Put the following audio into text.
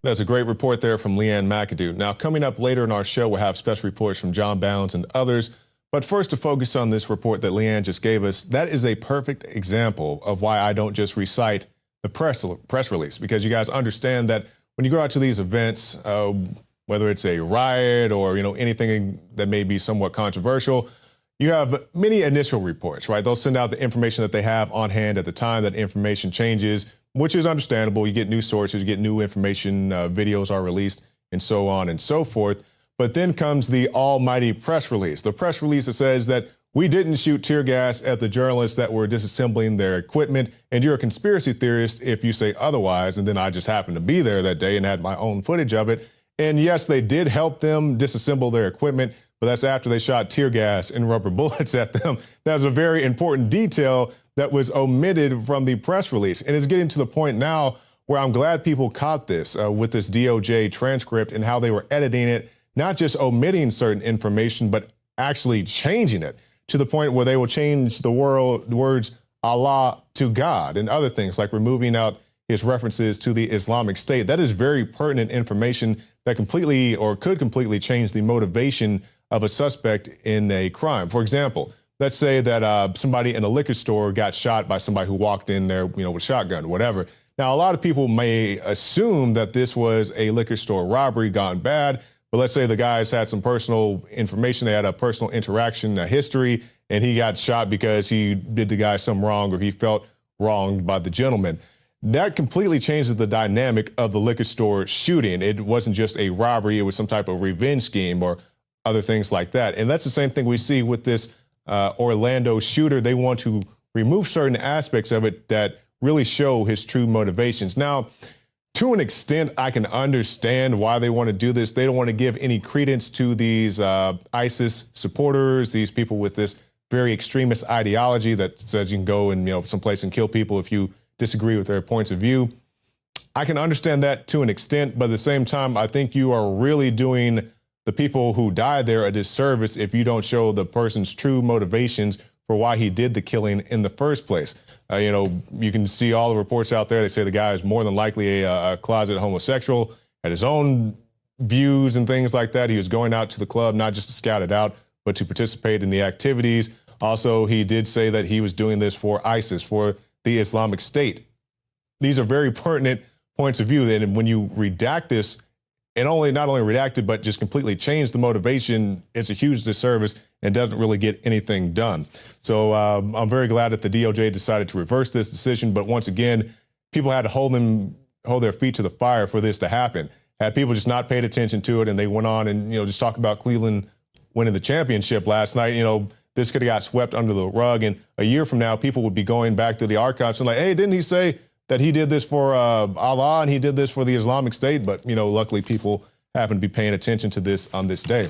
That's a great report there from Leanne McAdoo. Now, coming up later in our show, we'll have special reports from John Bounds and others. But first, to focus on this report that Leanne just gave us, that is a perfect example of why I don't just recite the press release, because you guys understand that when you go out to these events, whether it's a riot or anything that may be somewhat controversial, you have many initial reports, right? They'll send out the information that they have on hand at the time. That information changes, which is understandable. You get new sources, you get new information, videos are released, and so on and so forth. But then comes the almighty press release. The press release that says that we didn't shoot tear gas at the journalists that were disassembling their equipment, and you're a conspiracy theorist if you say otherwise. And then I just happened to be there that day and had my own footage of it. And yes, they did help them disassemble their equipment, but that's after they shot tear gas and rubber bullets at them. That's a very important detail that was omitted from the press release. And it's getting to the point now where I'm glad people caught this with this DOJ transcript and how they were editing it, not just omitting certain information, but actually changing it to the point where they will change the words Allah to God and other things, like removing out his references to the Islamic State. That is very pertinent information that completely or could completely change the motivation of a suspect in a crime. For example, let's say that somebody in a liquor store got shot by somebody who walked in there, with a shotgun or whatever. Now, a lot of people may assume that this was a liquor store robbery gone bad, but let's say the guys had some personal information, they had a personal interaction, a history, and he got shot because he did the guy some wrong or he felt wronged by the gentleman. That completely changes the dynamic of the liquor store shooting. It wasn't just a robbery, it was some type of revenge scheme or other things like that. And that's the same thing we see with this Orlando shooter. They want to remove certain aspects of it that really show his true motivations. Now, to an extent, I can understand why they want to do this. They don't want to give any credence to these ISIS supporters, these people with this very extremist ideology that says you can go and, someplace and kill people if you disagree with their points of view. I can understand that to an extent, but at the same time, I think you are really doing the people who died there a disservice if you don't show the person's true motivations for why he did the killing in the first place. You can see all the reports out there. They say the guy is more than likely a closet homosexual, had his own views and things like that. He was going out to the club, not just to scout it out, but to participate in the activities. Also, he did say that he was doing this for ISIS, for the Islamic State. These are very pertinent points of view. And when you redact this, and not only redact it, but just completely change the motivation, it's a huge disservice and doesn't really get anything done. So I'm very glad that the DOJ decided to reverse this decision. But once again, people had to hold their feet to the fire for this to happen. Had people just not paid attention to it and they went on and, just talk about Cleveland winning the championship last night, this could have got swept under the rug. And a year from now, people would be going back to the archives and like, hey, didn't he say that he did this for Allah and he did this for the Islamic State? But, luckily people happen to be paying attention to this on this day.